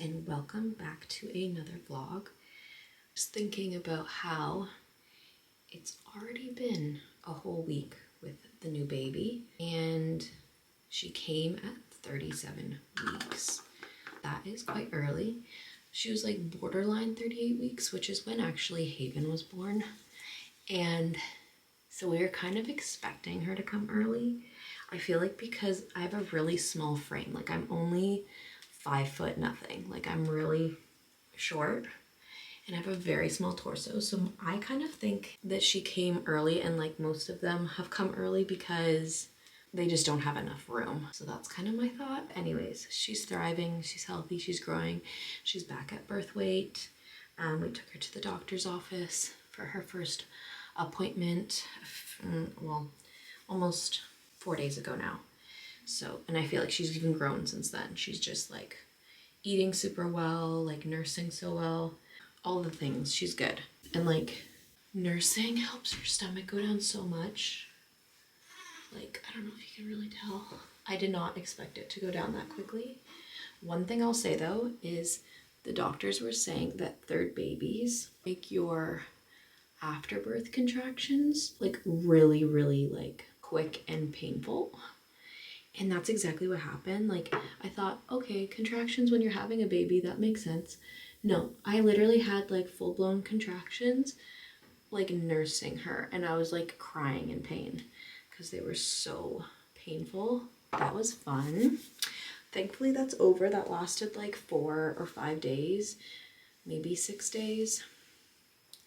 And welcome back to another vlog. Just thinking about how it's already been a whole week with the new baby, and she came at 37 weeks. That is quite early. She was like borderline 38 weeks, which is when actually Haven was born. And so we were kind of expecting her to come early. I feel like because I have a really small frame, like I'm only 5 foot nothing, like I'm really short and I have a very small torso, so I kind of think that she came early, and like most of them have come early because they just don't have enough room. So that's kind of my thought. Anyways, she's thriving, she's healthy, she's growing, she's back at birth weight. We took her to the doctor's office for her first appointment, well, almost 4 days ago now. So, and I feel like she's even grown since then. She's just like eating super well, like nursing so well, all the things. She's good. And like nursing helps her stomach go down so much. Like, I don't know if you can really tell. I did not expect it to go down that quickly. One thing I'll say though is the doctors were saying that third babies make your afterbirth contractions like really, really like quick and painful. And that's exactly what happened. Like, I thought, okay, contractions when you're having a baby, that makes sense. No, I literally had like full-blown contractions, like nursing her. And I was like crying in pain because they were so painful. That was fun. Thankfully, that's over. That lasted like 4 or 5 days, maybe 6 days.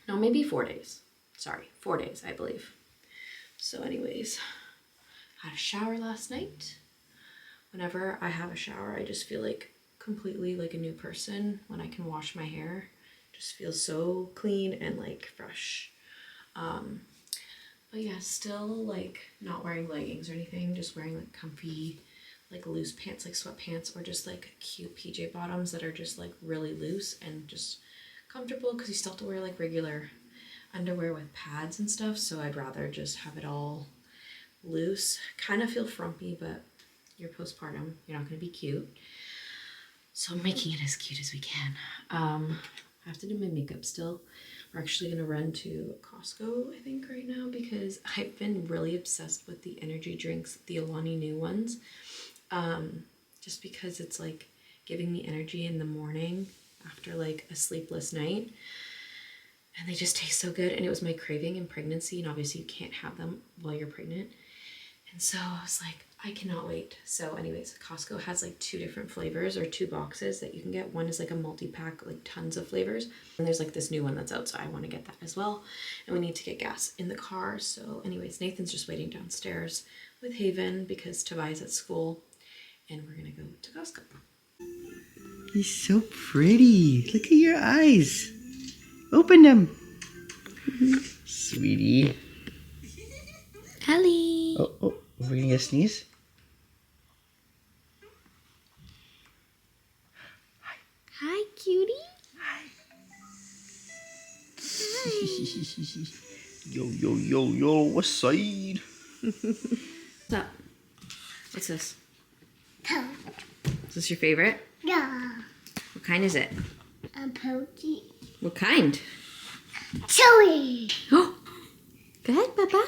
No, maybe 4 days. Sorry, 4 days, I believe. So anyways, had a shower last night. Whenever I have a shower, I just feel like completely like a new person when I can wash my hair. Just feels so clean and like fresh. But yeah, still like not wearing leggings or anything, just wearing like comfy, like loose pants, like sweatpants, or just like cute PJ bottoms that are just like really loose and just comfortable, because you still have to wear like regular underwear with pads and stuff. So I'd rather just have it all loose. Kind of feel frumpy, but you're postpartum, you're not going to be cute. So I'm making it as cute as we can. I have to do my makeup still. We're actually going to run to Costco, I think, right now, because I've been really obsessed with the energy drinks, the Alani new ones. Just because it's like giving me energy in the morning after like a sleepless night. And they just taste so good. And it was my craving in pregnancy, and obviously you can't have them while you're pregnant. And so I was like, I cannot wait. So anyways, Costco has like 2 different flavors, or 2 boxes that you can get. One is like a multi-pack, like tons of flavors. And there's like this new one that's out, so I want to get that as well. And we need to get gas in the car. So anyways, Nathan's just waiting downstairs with Haven because Tavai's at school. And we're going to go to Costco. He's so pretty. Look at your eyes. Open them. Sweetie. Ellie. Oh, we're gonna get a sneeze. Hi, cutie. Hi. Yo, what's side? What's up? What's this? Toe. Is this your favorite? Yeah. What kind is it? A pokey. What kind? Chewy. Oh, go ahead, Papa.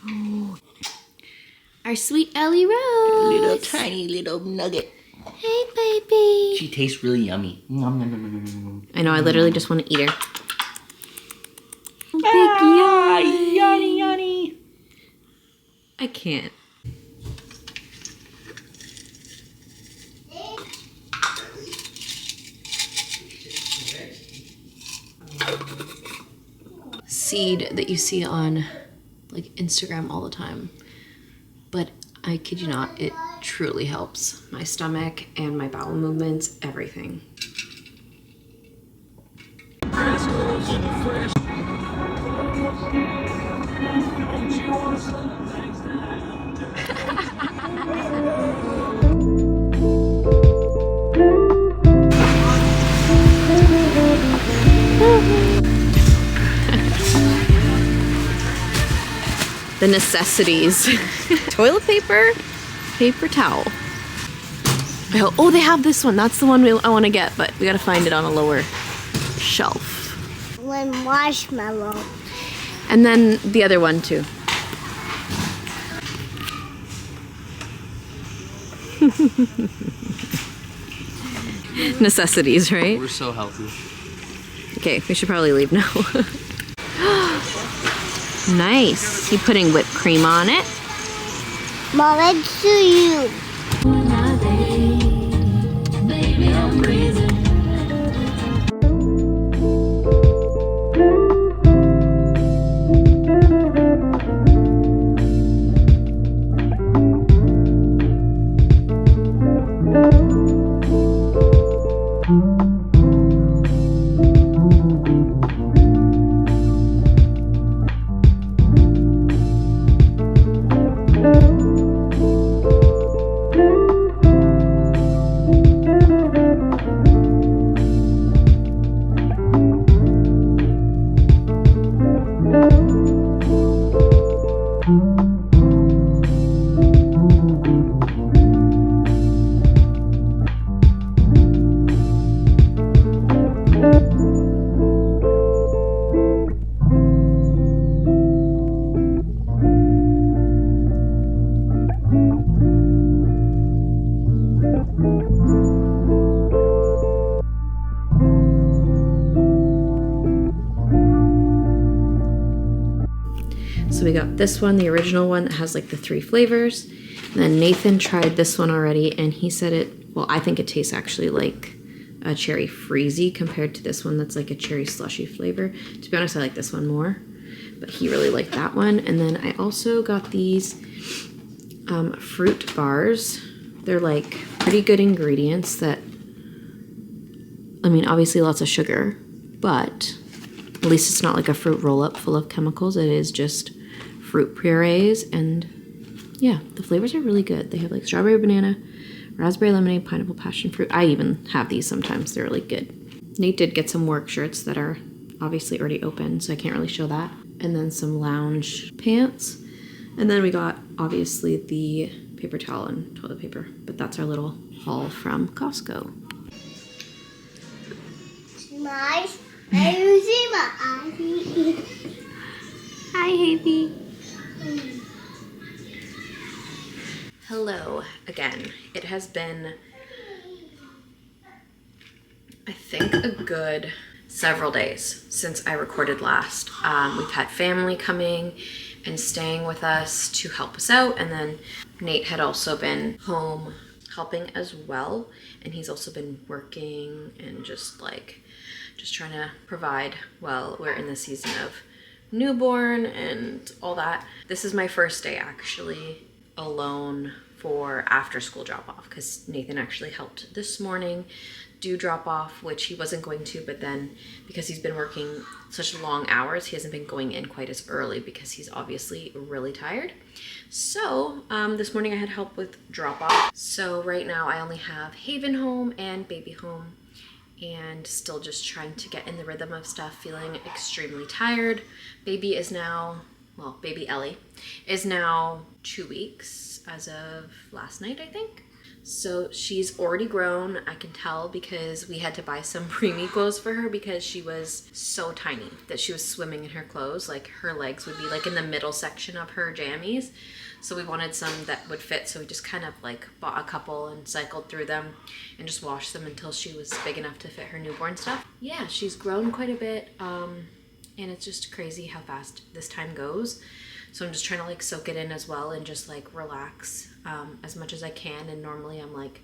Oh, our sweet Ellie Rose. Little tiny little nugget. Hey, baby. She tastes really yummy. Nom, nom, nom, nom, nom, nom. I know, I literally just want to eat her. Ah, yummy, yummy. I can't. Seed that you see on like Instagram all the time, but I kid you not, it truly helps my stomach and my bowel movements, everything. The necessities. Toilet paper, paper towel. Oh, they have this one. That's the one I want to get, but we gotta find it on a lower shelf. One marshmallow. And then the other one too. Necessities, right? We're so healthy. Okay, we should probably leave now. Nice. You putting whipped cream on it? Mom, it's to you. So we got this one, the original one that has like the 3 flavors. And then Nathan tried this one already and he said it, well, I think it tastes actually like a cherry freezy compared to this one that's like a cherry slushy flavor. To be honest, I like this one more, but he really liked that one. And then I also got these fruit bars. They're like pretty good ingredients that, I mean, obviously lots of sugar, but at least it's not like a fruit roll-up full of chemicals. It is just fruit purees, and yeah, the flavors are really good. They have like strawberry banana, raspberry lemonade, pineapple passion fruit. I even have these sometimes. They're really good. Nate did get some work shirts that are obviously already open, so I can't really show that. And then some lounge pants. And then we got obviously the paper towel and toilet paper, but that's our little haul from Costco. Nice. I see my eye. Hi, Havy. Hello again. It has been, I think, a good several days since I recorded last. We've had family coming and staying with us to help us out, and then Nate had also been home helping as well, and he's also been working and just trying to provide while we're in the season of newborn and all that. This is my first day actually alone for after school drop off, because Nathan actually helped this morning do drop off, which he wasn't going to, but then because he's been working such long hours, he hasn't been going in quite as early because he's obviously really tired. So this morning I had help with drop off. So right now I only have Haven home and baby home, and still just trying to get in the rhythm of stuff, feeling extremely tired. Baby is now, well, baby Ellie is now 2 weeks as of last night, I think. So she's already grown, I can tell, because we had to buy some preemie clothes for her because she was so tiny that she was swimming in her clothes. Like her legs would be like in the middle section of her jammies. So we wanted some that would fit, so we just kind of like bought a couple and cycled through them and just washed them until she was big enough to fit her newborn stuff. Yeah, she's grown quite a bit, and it's just crazy how fast this time goes. So I'm just trying to like soak it in as well and just like relax as much as I can. And normally I'm like,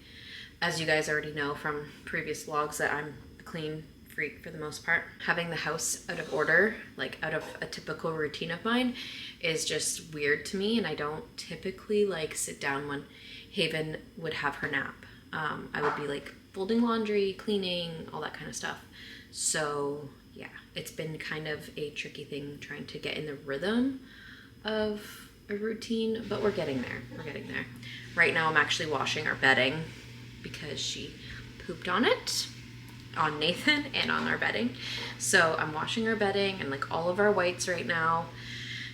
as you guys already know from previous vlogs, that I'm a clean freak for the most part. Having the house out of order, like out of a typical routine of mine, is just weird to me, and I don't typically like sit down when Haven would have her nap. I would be like folding laundry, cleaning, all that kind of stuff. So yeah, it's been kind of a tricky thing trying to get in the rhythm of a routine, but we're getting there. We're getting there. Right now I'm actually washing our bedding because she pooped on it, on Nathan and on our bedding. So I'm washing our bedding and like all of our whites right now.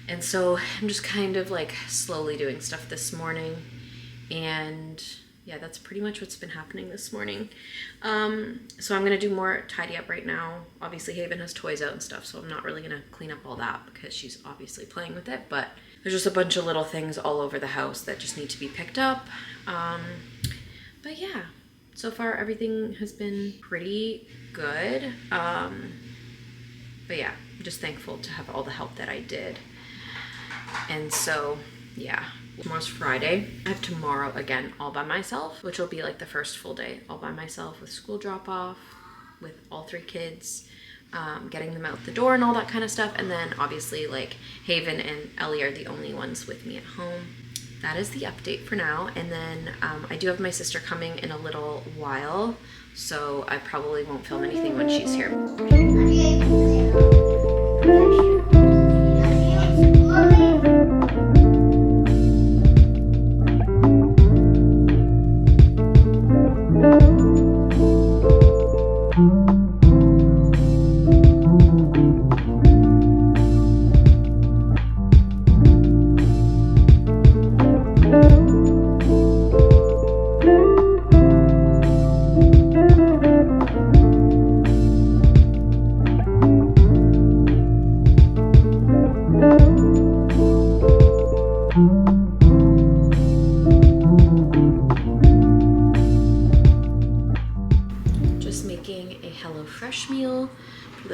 And so I'm just kind of like slowly doing stuff this morning. And yeah, that's pretty much what's been happening this morning. So I'm gonna do more tidy up right now. Obviously Haven has toys out and stuff, so I'm not really gonna clean up all that because she's obviously playing with it, but there's just a bunch of little things all over the house that just need to be picked up. But yeah, so far everything has been pretty good. But yeah, I'm just thankful to have all the help that I did. And so yeah, tomorrow's Friday. I have tomorrow again all by myself, which will be like the first full day all by myself with school drop off, with all 3 kids, getting them out the door and all that kind of stuff. And then obviously like Haven and Ellie are the only ones with me at home. That is the update for now. And then I do have my sister coming in a little while, so I probably won't film anything when she's here.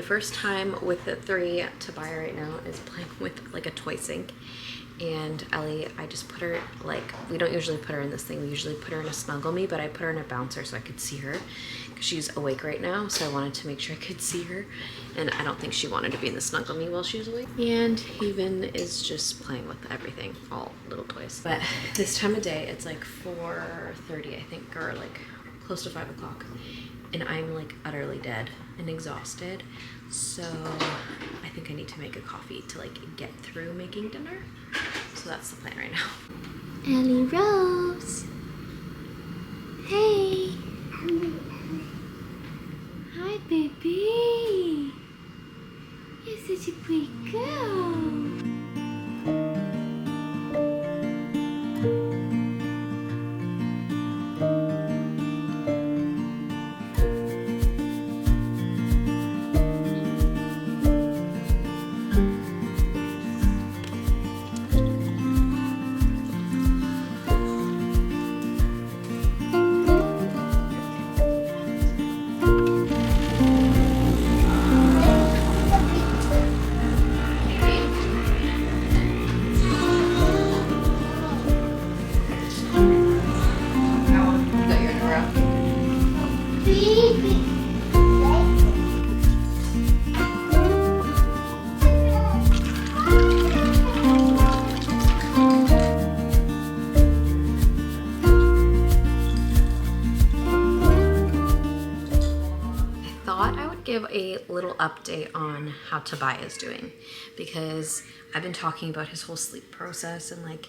First time with the 3. Tobiah right now is playing with like a toy sink, and Ellie, I just put her, like, we don't usually put her in this thing, we usually put her in a Snuggle Me, but I put her in a bouncer so I could see her because she's awake right now, so I wanted to make sure I could see her, and I don't think she wanted to be in the Snuggle Me while she was awake. And Haven is just playing with everything, all little toys. But this time of day, it's like 4:30 I think, or like close to 5 o'clock, and I'm like utterly dead and exhausted. So I think I need to make a coffee to like get through making dinner. So that's the plan right now. Ellie Rose. Hey. Hi, baby. You're such a great girl. Give a little update on how Tobiah is doing, because I've been talking about his whole sleep process and like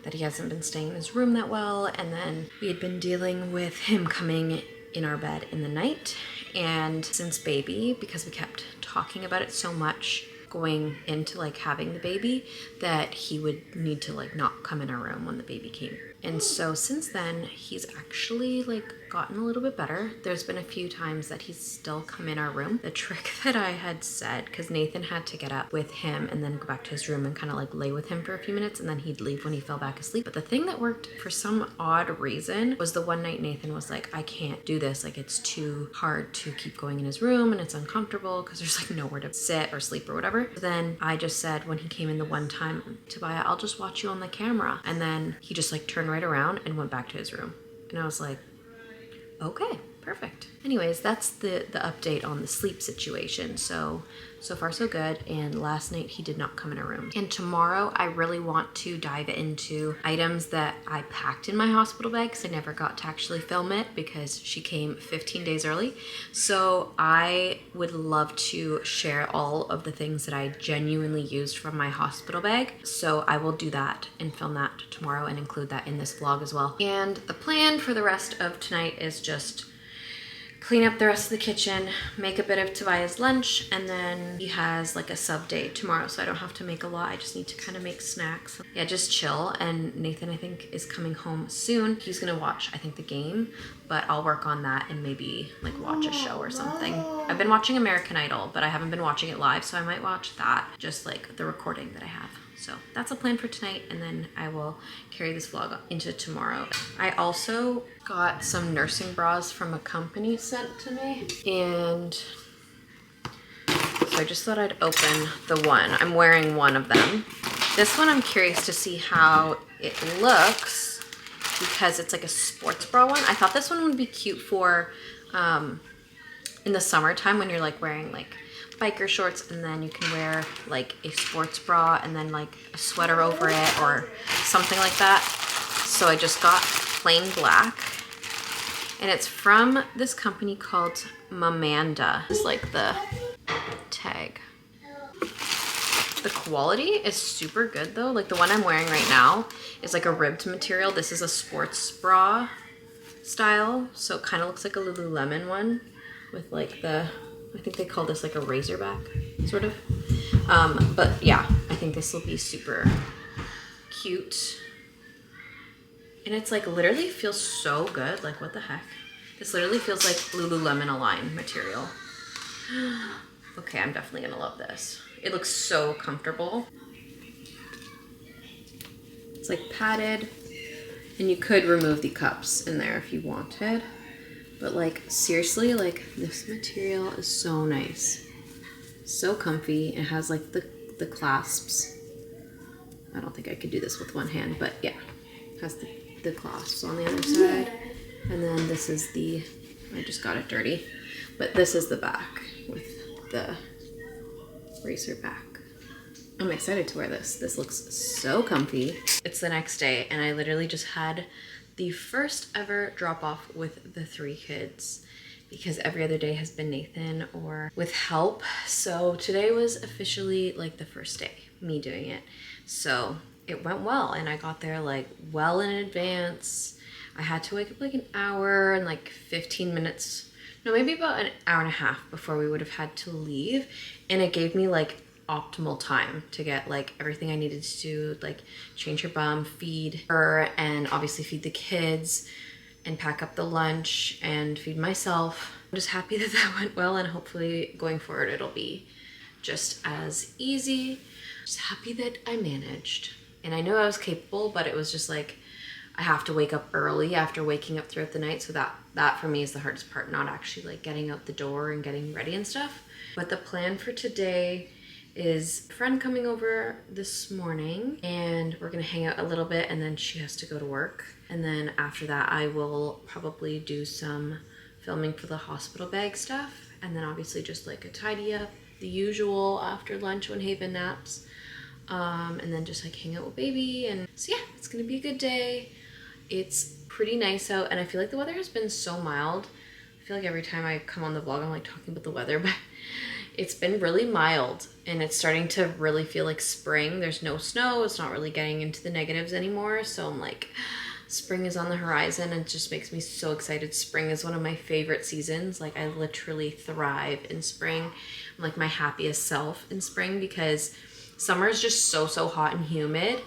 that he hasn't been staying in his room that well, and then we had been dealing with him coming in our bed in the night, and since baby, because we kept talking about it so much going into like having the baby, that he would need to like not come in our room when the baby came. And so since then he's actually like gotten a little bit better. There's been a few times that he's still come in our room. The trick that I had said, because Nathan had to get up with him and then go back to his room and kind of like lay with him for a few minutes, and then he'd leave when he fell back asleep. But the thing that worked for some odd reason was the one night Nathan was like, I can't do this. Like, it's too hard to keep going in his room and it's uncomfortable because there's like nowhere to sit or sleep or whatever. Then I just said, when he came in the one time, Tobiah, I'll just watch you on the camera. And then he just like turned right around and went back to his room. And I was like, okay, perfect. Anyways, that's the update on the sleep situation. So far so good. And last night he did not come in our room. And tomorrow I really want to dive into items that I packed in my hospital bag because I never got to actually film it because she came 15 days early. So I would love to share all of the things that I genuinely used from my hospital bag. So I will do that and film that tomorrow and include that in this vlog as well. And the plan for the rest of tonight is just clean up the rest of the kitchen, make a bit of Tobiah's lunch, and then he has like a sub day tomorrow, so I don't have to make a lot. I just need to kind of make snacks. Yeah, just chill. And Nathan, I think, is coming home soon. He's gonna watch, I think, the game, but I'll work on that and maybe like watch a show or something. I've been watching American Idol, but I haven't been watching it live, so I might watch that, just like the recording that I have. So that's a plan for tonight, and then I will carry this vlog into tomorrow. I also got some nursing bras from a company sent to me, and so I just thought I'd open the one. I'm wearing one of them. This one I'm curious to see how it looks because it's like a sports bra one. I thought this one would be cute for in the summertime when you're like wearing like biker shorts, and then you can wear like a sports bra and then like a sweater over it or something like that. So I just got plain black, and it's from this company called Mamanda. It's like the tag. The quality is super good though. Like the one I'm wearing right now is like a ribbed material. This is a sports bra style, so it kind of looks like a Lululemon one with like the, I think they call this like a razorback, sort of. But yeah, I think this will be super cute. And it's like literally feels so good. Like what the heck? This literally feels like Lululemon Align material. Okay, I'm definitely gonna love this. It looks so comfortable. It's like padded, and you could remove the cups in there if you wanted. But like seriously, like this material is so nice, so comfy. It has like the clasps. I don't think I could do this with one hand, but yeah, it has the clasps on the other side. And then this is the, I just got it dirty, but this is the back with the racer back. I'm excited to wear this. This looks so comfy. It's the next day, and I literally just had the first ever drop off with the 3 kids because every other day has been Nathan or with help. So today was officially like the first day, me doing it. So it went well, and I got there like well in advance. I had to wake up like an hour and like 15 minutes, no, maybe about an hour and a half before we would have had to leave. And it gave me like optimal time to get like everything I needed to do, like change her bum, feed her, and obviously feed the kids and pack up the lunch and feed myself. I'm just happy that that went well, and hopefully going forward it'll be just as easy. Just happy that I managed. And I know I was capable, but it was just like I have to wake up early after waking up throughout the night, so that for me is the hardest part, not actually like getting out the door and getting ready and stuff. But the plan for today is a friend coming over this morning, and we're gonna hang out a little bit, and then she has to go to work. And then after that I will probably do some filming for the hospital bag stuff, and then obviously just like a tidy up, the usual after lunch when Haven naps, and then just like hang out with baby. And so yeah, it's gonna be a good day. It's pretty nice out, and I feel like the weather has been so mild. I feel like every time I come on the vlog I'm like talking about the weather, but it's been really mild, and it's starting to really feel like spring. There's no snow. It's not really getting into the negatives anymore. So I'm like, spring is on the horizon, and it just makes me so excited. Spring is one of my favorite seasons. Like I literally thrive in spring. I'm like my happiest self in spring because summer is just so hot and humid.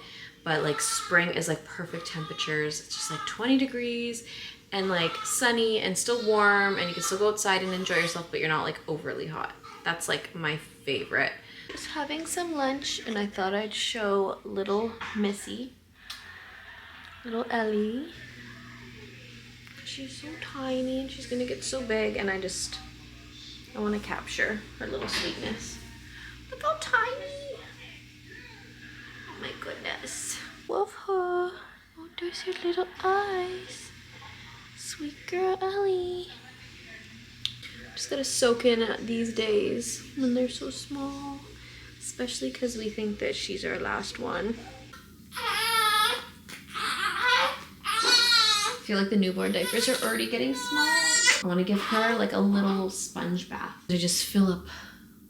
But like spring is like perfect temperatures. It's just like 20 degrees and like sunny and still warm, and you can still go outside and enjoy yourself, but you're not like overly hot. That's like my favorite. Just having some lunch, and I thought I'd show little Missy, little Ellie. She's so tiny and she's gonna get so big, and I want to capture her little sweetness. Look how tiny. Oh my goodness. Love her. Oh, there's her little eyes. Sweet girl Ellie. Just gotta soak in these days when they're so small, especially because we think that she's our last one. I feel like the newborn diapers are already getting small. I want to give her like a little sponge bath. I just fill up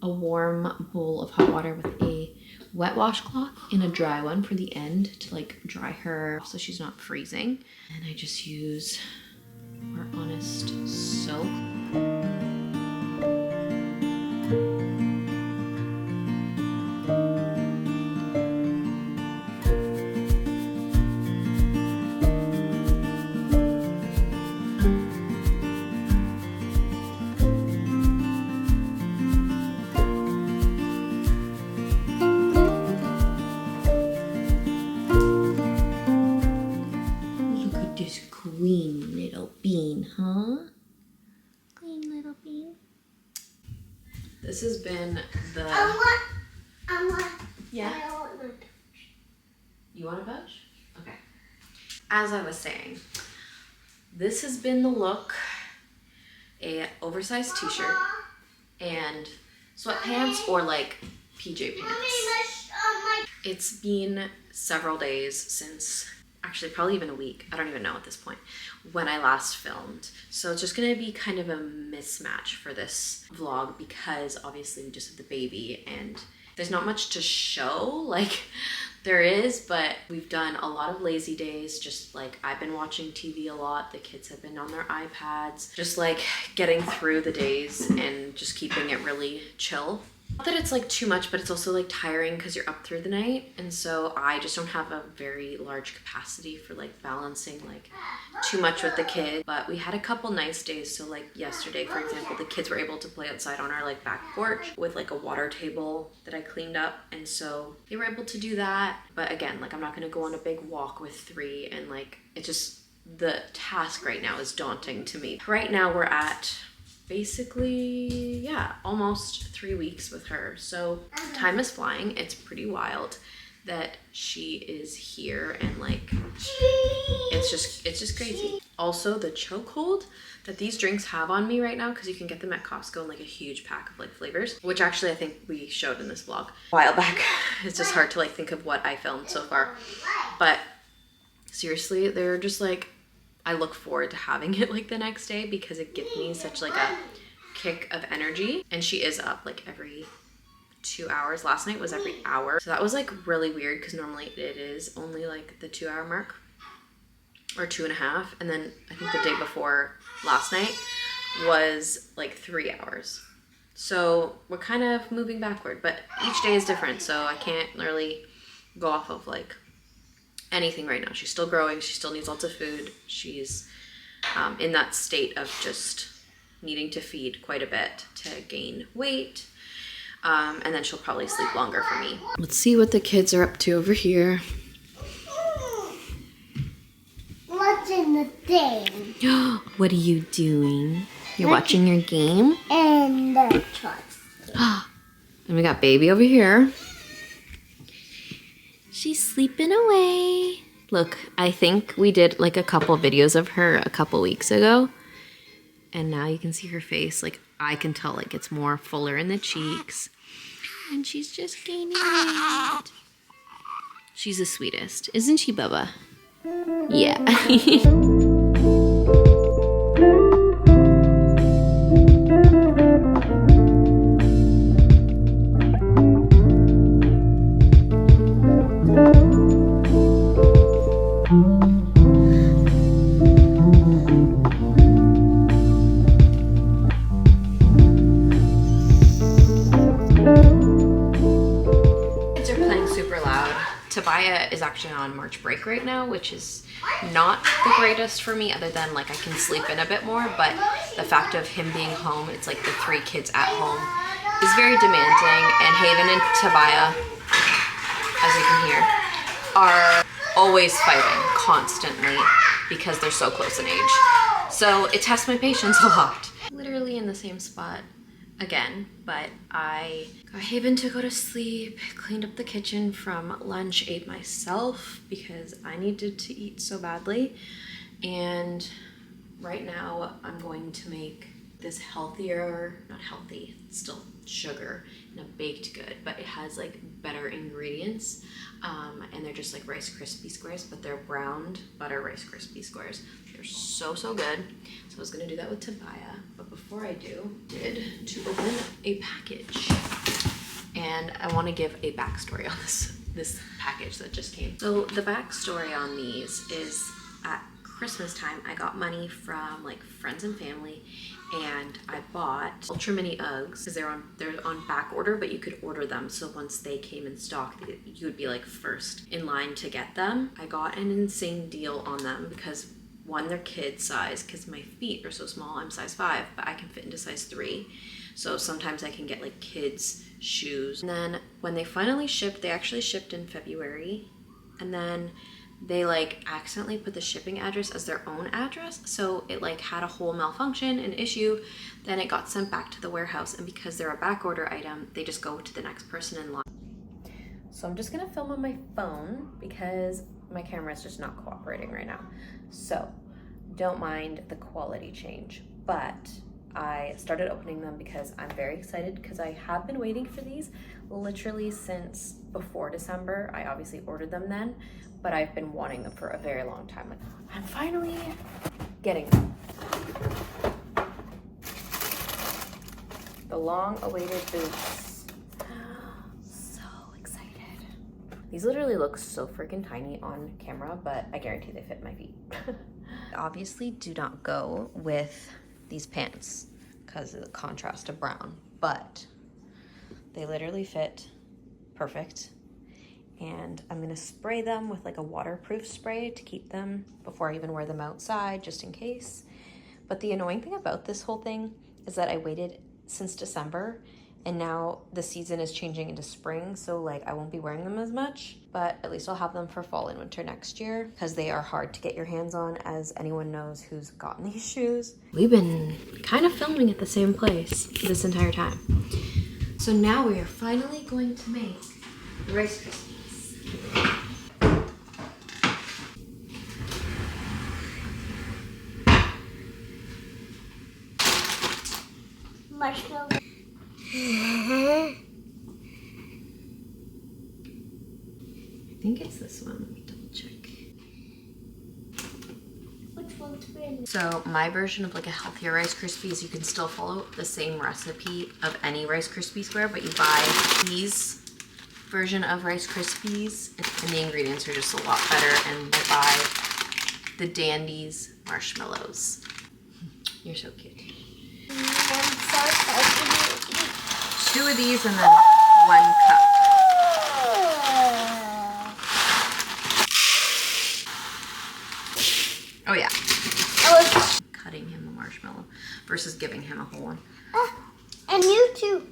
a warm bowl of hot water with a wet washcloth and a dry one for the end to like dry her so she's not freezing. And I just use our Honest soap. Clean little bean, huh? Clean little bean. This has been the... I want. Yeah? I want my... You want a bunch? Okay. As I was saying, this has been the look. A oversized t-shirt and sweatpants or like PJ pants. It's been several days since... actually probably even a week, I don't even know at this point, when I last filmed. So it's just gonna be kind of a mismatch for this vlog because obviously we just had the baby and there's not much to show. Like there is, but we've done a lot of lazy days. Just like I've been watching TV a lot, the kids have been on their iPads, just like getting through the days and just keeping it really chill. Not that it's like too much, but it's also like tiring because you're up through the night, and so I just don't have a very large capacity for like balancing like too much with the kids. But we had a couple nice days. So like yesterday, for example, the kids were able to play outside on our like back porch with like a water table that I cleaned up, and so they were able to do that. But again, like I'm not gonna go on a big walk with 3, and like it just, the task right now is daunting to me. Right now we're at basically, yeah, almost 3 weeks with her. So time is flying. It's pretty wild that she is here, and like it's just crazy. Also the chokehold that these drinks have on me right now, because you can get them at Costco in like a huge pack of like flavors, which actually I think we showed in this vlog a while back. It's just hard to like think of what I filmed so far, but seriously, they're just like, I look forward to having it like the next day because it gives me such like a kick of energy. And she is up like every 2 hours. Last night was every hour. So that was like really weird because normally it is only like the 2 hour mark or 2.5. And then I think the day before last night was like 3 hours. So we're kind of moving backward, but each day is different. So I can't really go off of like anything right now. She's still growing. She still needs lots of food. She's in that state of just needing to feed quite a bit to gain weight. And then she'll probably sleep longer for me. Let's see what the kids are up to over here. What's in the thing? What are you doing? You're watching your game? And the choice. And we got baby over here. She's sleeping away. Look, I think we did like a couple videos of her a couple weeks ago. And now you can see her face. Like I can tell like it's more fuller in the cheeks. And she's just gaining weight. She's the sweetest. Isn't she, Bubba? Yeah. Tobiah is actually on March break right now, which is not the greatest for me, other than like I can sleep in a bit more, but the fact of him being home, it's like the 3 kids at home, is very demanding. And Haven and Tobiah, as you can hear, are always fighting constantly because they're so close in age. So it tests my patience a lot. Literally in the same spot again, but I got Haven to go to sleep, cleaned up the kitchen from lunch, ate myself because I needed to eat so badly. And right now I'm going to make this healthier, not healthy, it's still sugar in a baked good, but it has like better ingredients. And they're just like Rice Krispie squares, but they're browned butter Rice Krispie squares. They're so good. So I was gonna do that with Tobiah, but before I do, to open a package. And I wanna give a backstory on this package that just came. So the backstory on these is at Christmas time, I got money from like friends and family, and I bought Ultra Mini Uggs because they're on back order, but you could order them. So once they came in stock, you would be like first in line to get them. I got an insane deal on them because one, they're kid size because my feet are so small. I'm size 5, but I can fit into size 3. So sometimes I can get like kids shoes. And then when they finally shipped, they actually shipped in February, and then they like accidentally put the shipping address as their own address, so it like had a whole malfunction, an issue. Then it got sent back to the warehouse, and because they're a back order item, they just go to the next person in line. So I'm just gonna film on my phone because my camera is just not cooperating right now, so don't mind the quality change. But I started opening them because I'm very excited, because I have been waiting for these literally since before December. I obviously ordered them then, but I've been wanting them for a very long time. Like, I'm finally getting them. The long-awaited boots. So excited. These literally look so freaking tiny on camera, but I guarantee they fit my feet. Obviously do not go with these pants because of the contrast to brown, but they literally fit perfect. And I'm gonna spray them with like a waterproof spray to keep them before I even wear them outside, just in case. But the annoying thing about this whole thing is that I waited since December, and now the season is changing into spring, so like I won't be wearing them as much, but at least I'll have them for fall and winter next year, because they are hard to get your hands on, as anyone knows who's gotten these shoes. We've been kind of filming at the same place this entire time. So now we are finally going to make Rice Krispies. Marshmallow. I think it's this one. Let me double check. Which one's green? So my version of like a healthier Rice Krispies, you can still follow the same recipe of any Rice Krispie square, but you buy these version of Rice Krispies, and the ingredients are just a lot better, and I buy the Dandies marshmallows. You're so cute. I'm so excited. 2 of these and then 1 cup. Oh yeah. Oh, Cutting him a marshmallow versus giving him a whole one. and you too.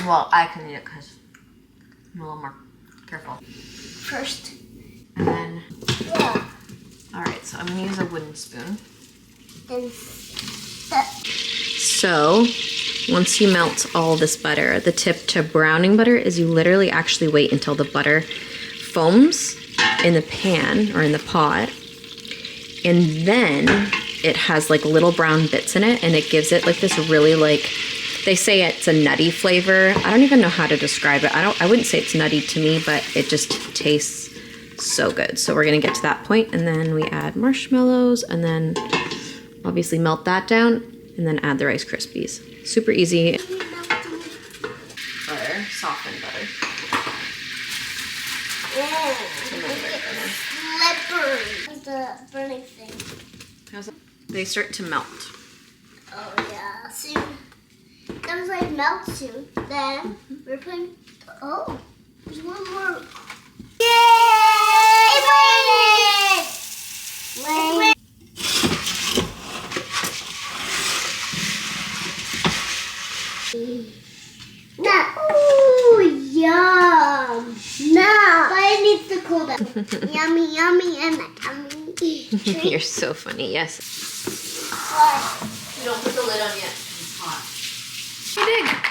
Well, I can eat it because I'm a little more careful. First. And then, Yeah. all right, so I'm gonna use a wooden spoon. Then that. So once you melt all this butter, the tip to browning butter is you literally actually wait until the butter foams in the pan or in the pot, and then it has like little brown bits in it, and it gives it like this really, like, they say it's a nutty flavor. I don't even know how to describe it. I wouldn't say it's nutty to me, but it just tastes so good. So we're gonna get to that point, and then we add marshmallows, and then obviously melt that down, and then add the Rice Krispies. Super easy. Butter, softened butter. Slippery. The burning thing. How's it? They start to melt. Oh yeah, soon. That was like melt soon. Then we're putting. Oh, there's one more. Yay! No. Ooh, yum. No. But it needs to cool down. Yummy, yummy, and my tummy. You're so funny, yes. What? You don't put the lid on yet. It's hot. Hey, Dig.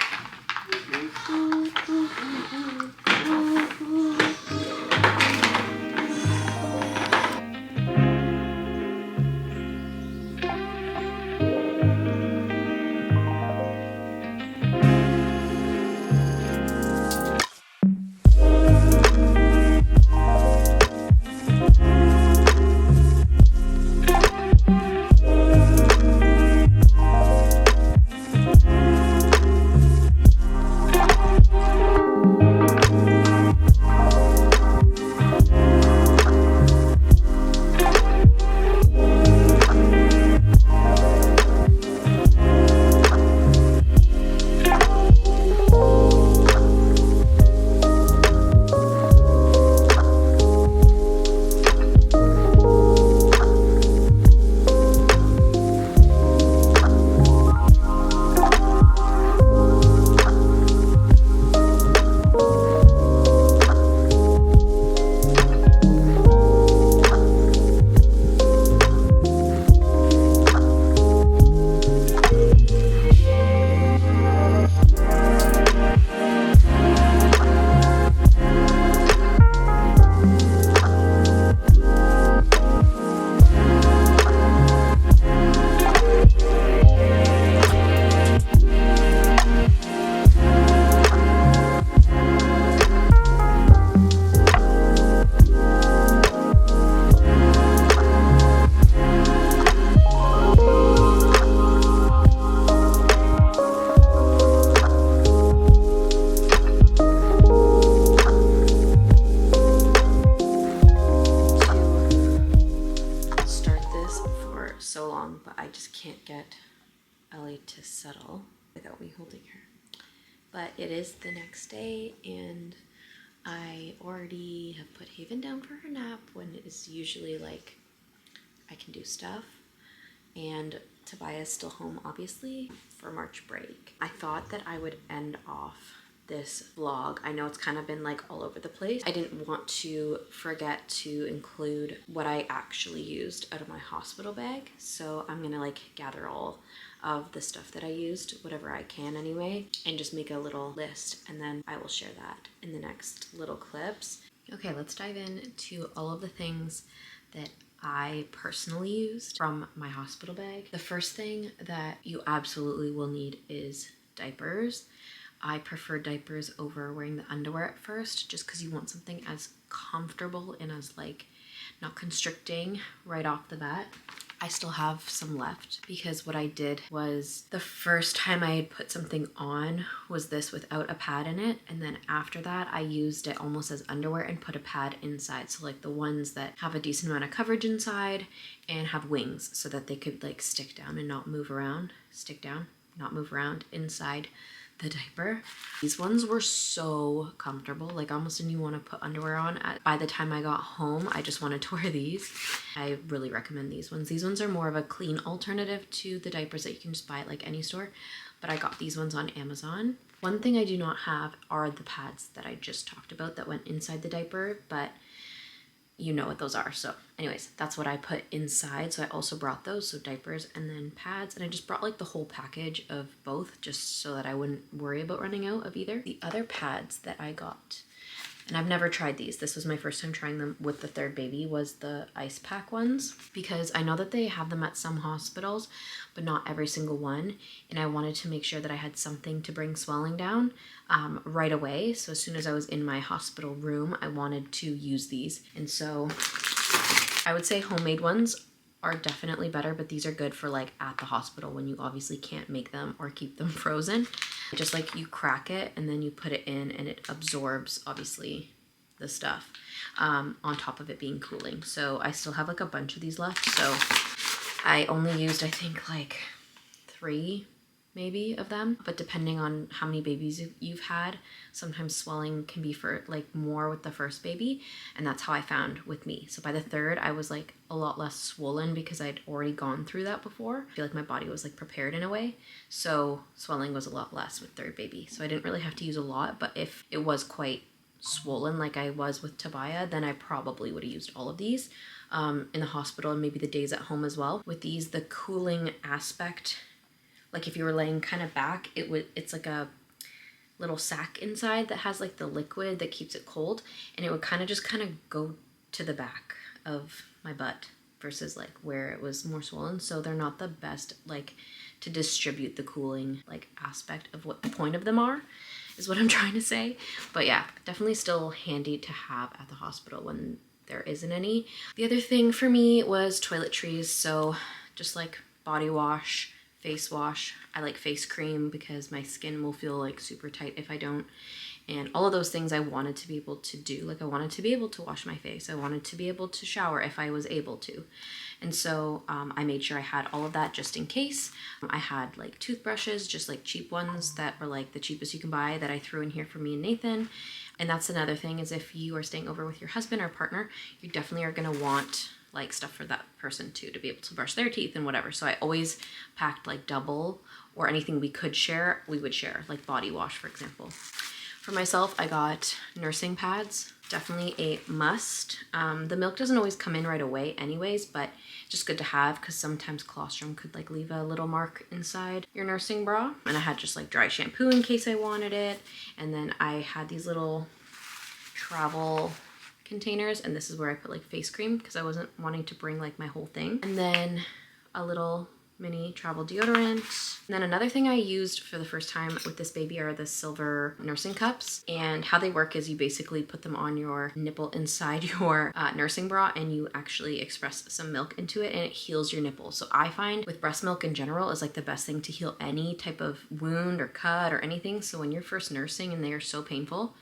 So long, but I just can't get Ellie to settle without me holding her. But it is the next day, and I already have put Haven down for her nap when it is usually like I can do stuff. And Tobias still home, obviously, for March break. I thought that I would end off this vlog. I know it's kind of been like all over the place. I didn't want to forget to include what I actually used out of my hospital bag. So I'm gonna like gather all of the stuff that I used, whatever I can anyway, and just make a little list, and then I will share that in the next little clips. Okay, let's dive into all of the things that I personally used from my hospital bag. The first thing that you absolutely will need is diapers. I prefer diapers over wearing the underwear at first, just because you want something as comfortable and as like not constricting right off the bat. I still have some left because what I did was the first time I had put something on was this without a pad in it, and then after that I used it almost as underwear and put a pad inside, so like the ones that have a decent amount of coverage inside and have wings so that they could like stick down and not move around, stick down, not move around inside the diaper. These ones were so comfortable, like almost didn't even want to put underwear on. By the time I got home, I just wanted to wear these. I really recommend these ones. These ones are more of a clean alternative to the diapers that you can just buy at like any store, but I got these ones on Amazon. One thing I do not have are the pads that I just talked about that went inside the diaper, but you know what those are. So anyways, that's what I put inside. So I also brought those, so diapers and then pads, and I just brought like the whole package of both just so that I wouldn't worry about running out of either. The other pads that I got, and I've never tried these, this was my first time trying them with the third baby, was the ice pack ones, because I know that they have them at some hospitals, but not every single one. And I wanted to make sure that I had something to bring swelling down right away. So as soon as I was in my hospital room, I wanted to use these. And so I would say homemade ones are definitely better, but these are good for like at the hospital when you obviously can't make them or keep them frozen. Just like you crack it and then you put it in and it absorbs obviously the stuff on top of it being cooling. So I still have like a bunch of these left. So I only used, I think like 3 maybe of them, but depending on how many babies you've had, sometimes swelling can be for like more with the first baby, and that's how I found with me. So by the third, I was like a lot less swollen because I'd already gone through that before. I feel like my body was like prepared in a way, so swelling was a lot less with third baby. So I didn't really have to use a lot, but if it was quite swollen like I was with Tobiah, then I probably would have used all of these in the hospital and maybe the days at home as well. With these, the cooling aspect, like if you were laying kind of back, it's like a little sack inside that has like the liquid that keeps it cold, and it would kind of go to the back of my butt versus like where it was more swollen. So they're not the best like to distribute the cooling like aspect of what the point of them are, is what I'm trying to say. But yeah, definitely still handy to have at the hospital when there isn't any. The other thing for me was toiletries. So just like body wash, face wash. I like face cream because my skin will feel like super tight if I don't. And all of those things I wanted to be able to do. Like I wanted to be able to wash my face. I wanted to be able to shower if I was able to. And so I made sure I had all of that just in case. I had like toothbrushes, just like cheap ones that were like the cheapest you can buy, that I threw in here for me and Nathan. And that's another thing, is if you are staying over with your husband or partner, you definitely are gonna want like stuff for that person too, to be able to brush their teeth and whatever. So I always packed like double, or anything we could share, we would share, like body wash, for example. For myself, I got nursing pads, definitely a must. The milk doesn't always come in right away anyways, but just good to have because sometimes colostrum could like leave a little mark inside your nursing bra. And I had just like dry shampoo in case I wanted it. And then I had these little travel containers, and this is where I put like face cream because I wasn't wanting to bring like my whole thing. And then a little mini travel deodorant. And then another thing I used for the first time with this baby are the silver nursing cups. And how they work is you basically put them on your nipple inside your nursing bra, and you actually express some milk into it, and it heals your nipple. So I find with breast milk in general is like the best thing to heal any type of wound or cut or anything. So when you're first nursing and they are so painful,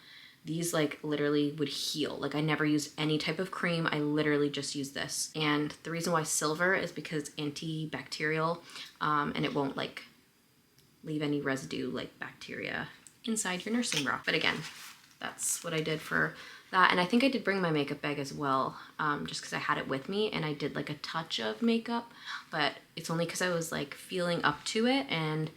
these like literally would heal. Like I never used any type of cream. I literally just used this. And the reason why silver is because antibacterial, and it won't like leave any residue like bacteria inside your nursing bra. But again, that's what I did for that. And I think I did bring my makeup bag as well, just because I had it with me, and I did like a touch of makeup, but it's only because I was like feeling up to it, and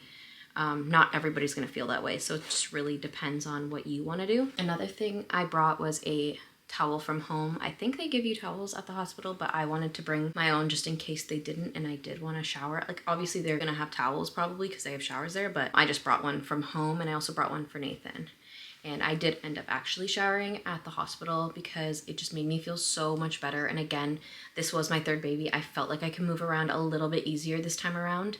not everybody's gonna feel that way. So it just really depends on what you wanna do. Another thing I brought was a towel from home. I think they give you towels at the hospital, but I wanted to bring my own just in case they didn't, and I did wanna shower. Like obviously they're gonna have towels probably because they have showers there, but I just brought one from home, and I also brought one for Nathan. And I did end up actually showering at the hospital because it just made me feel so much better. And again, this was my third baby. I felt like I could move around a little bit easier this time around.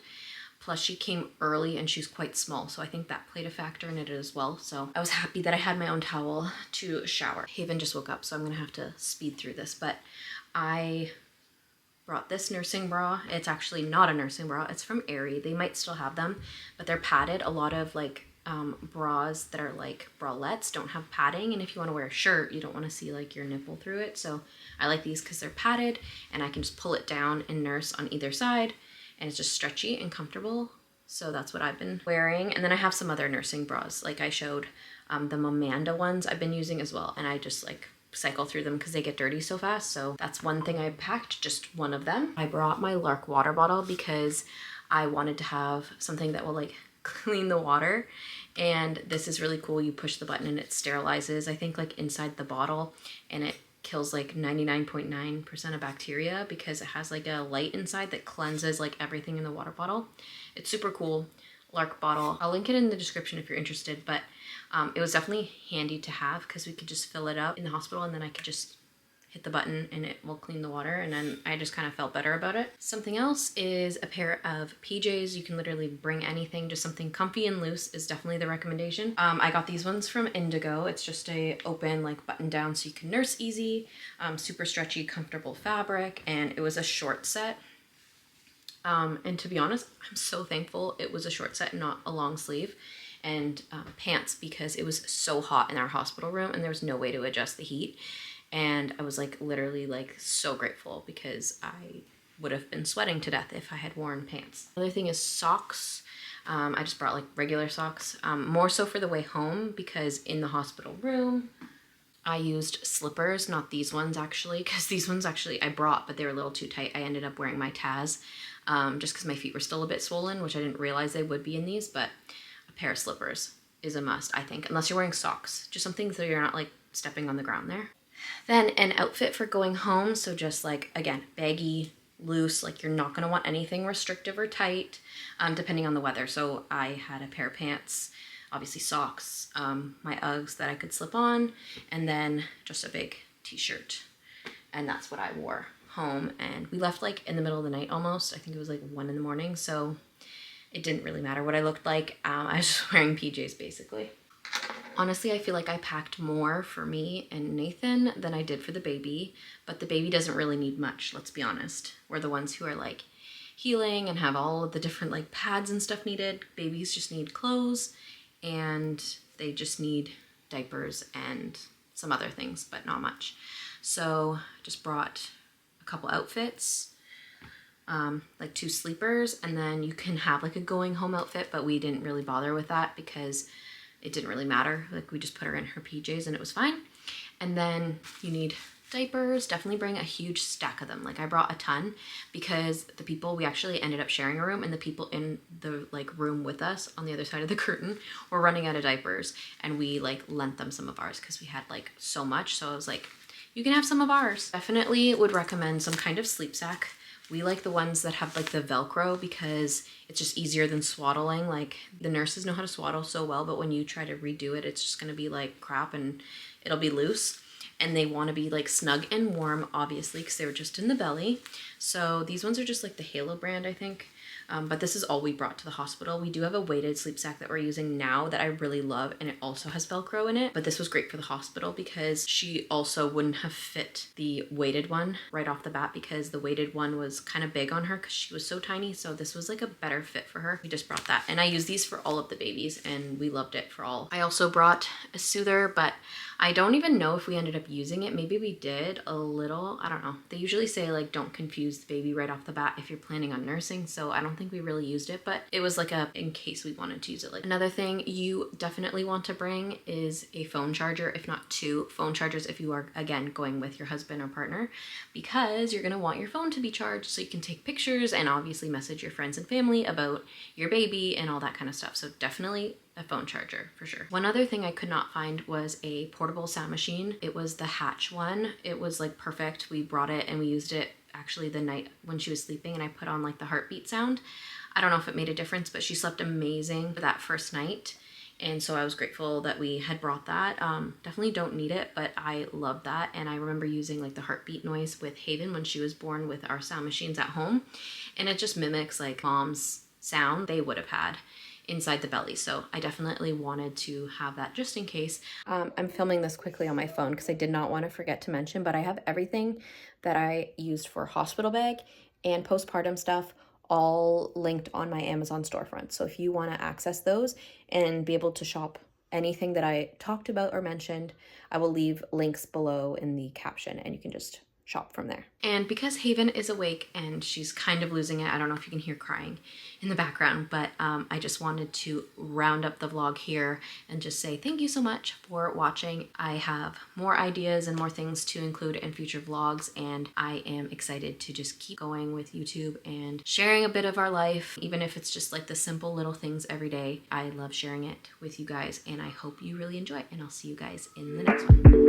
Plus she came early and she's quite small, so I think that played a factor in it as well. So I was happy that I had my own towel to shower. Haven just woke up, so I'm gonna have to speed through this, but I brought this nursing bra. It's actually not a nursing bra, it's from Aerie. They might still have them, but they're padded. A lot of like bras that are like bralettes don't have padding, and if you want to wear a shirt, you don't want to see like your nipple through it. So I like these because they're padded, and I can just pull it down and nurse on either side. And it's just stretchy and comfortable. So that's what I've been wearing. And then I have some other nursing bras. Like I showed the Momanda ones I've been using as well. And I just like cycle through them because they get dirty so fast. So that's one thing I packed, just one of them. I brought my Lark water bottle because I wanted to have something that will like clean the water. And this is really cool. You push the button and it sterilizes, I think like inside the bottle, and it kills like 99.9% of bacteria because it has like a light inside that cleanses like everything in the water bottle. It's super cool. Lark bottle. I'll link it in the description if you're interested, but it was definitely handy to have because we could just fill it up in the hospital, and then I could just hit the button and it will clean the water, and then I just kind of felt better about it. Something else is a pair of PJs. You can literally bring anything, just something comfy and loose is definitely the recommendation. I got these ones from Indigo. It's just a open like button down so you can nurse easy, super stretchy, comfortable fabric, and it was a short set. And to be honest, I'm so thankful it was a short set, not a long sleeve, and pants because it was so hot in our hospital room and there was no way to adjust the heat. And I was like literally like so grateful because I would have been sweating to death if I had worn pants. Another thing is socks. I just brought like regular socks, more so for the way home, because in the hospital room, I used slippers, not these ones actually, because these ones actually I brought, but they were a little too tight. I ended up wearing my Taz, just because my feet were still a bit swollen, which I didn't realize they would be in these, but a pair of slippers is a must, I think, unless you're wearing socks. Just something so you're not like stepping on the ground there. Then an outfit for going home, so just like, again, baggy, loose, like you're not gonna want anything restrictive or tight, depending on the weather. So I had a pair of pants, obviously socks, my Uggs that I could slip on, and then just a big t-shirt. And that's what I wore home. And we left like in the middle of the night almost. I think it was like 1 in the morning, so it didn't really matter what I looked like. I was just wearing PJs basically. Honestly, I feel like I packed more for me and Nathan than I did for the baby, but the baby doesn't really need much, let's be honest. We're the ones who are like healing and have all of the different like pads and stuff needed. Babies just need clothes and they just need diapers and some other things, but not much. So just brought a couple outfits, like 2 sleepers, and then you can have like a going home outfit, but we didn't really bother with that because it didn't really matter. Like we just put her in her PJs and it was fine. And then you need diapers. Definitely bring a huge stack of them. Like I brought a ton because the people, we actually ended up sharing a room, and the people in the like room with us on the other side of the curtain were running out of diapers, and we like lent them some of ours because we had like so much. So I was like, you can have some of ours. Definitely would recommend some kind of sleep sack. We like the ones that have like the Velcro because it's just easier than swaddling. Like the nurses know how to swaddle so well, but when you try to redo it, it's just gonna be like crap and it'll be loose. And they wanna be like snug and warm, obviously, because they were just in the belly. So these ones are just like the Halo brand, I think. But this is all we brought to the hospital. We do have a weighted sleep sack that we're using now that I really love, and it also has Velcro in it. But this was great for the hospital because she also wouldn't have fit the weighted one right off the bat because the weighted one was kind of big on her because she was so tiny. So this was like a better fit for her. We just brought that, and I use these for all of the babies, and we loved it for all. I also brought a soother, but I don't even know if we ended up using it. Maybe we did a little, I don't know. They usually say like don't confuse the baby right off the bat if you're planning on nursing, so I don't think we really used it, but it was like a in case we wanted to use it. Like another thing you definitely want to bring is a phone charger, if not 2 phone chargers if you are, again, going with your husband or partner, because you're gonna want your phone to be charged so you can take pictures and obviously message your friends and family about your baby and all that kind of stuff. So definitely a phone charger for sure. One other thing I could not find was a portable sound machine. It was the Hatch one. It was like perfect. We brought it and we used it actually the night when she was sleeping, and I put on like the heartbeat sound. I don't know if it made a difference, but she slept amazing for that first night. And so I was grateful that we had brought that. Definitely don't need it, but I love that. And I remember using like the heartbeat noise with Haven when she was born with our sound machines at home. And it just mimics like mom's sound they would have had inside the belly. So I definitely wanted to have that just in case. I'm filming this quickly on my phone because I did not want to forget to mention, but I have everything that I used for hospital bag and postpartum stuff all linked on my Amazon storefront. So if you want to access those and be able to shop anything that I talked about or mentioned, I will leave links below in the caption and you can just shop from there. And because Haven is awake and she's kind of losing it, I don't know if you can hear crying in the background, but I just wanted to round up the vlog here and just say thank you so much for watching. I have more ideas and more things to include in future vlogs, and I am excited to just keep going with YouTube and sharing a bit of our life, even if it's just like the simple little things every day. I love sharing it with you guys, and I hope you really enjoy it, and I'll see you guys in the next one.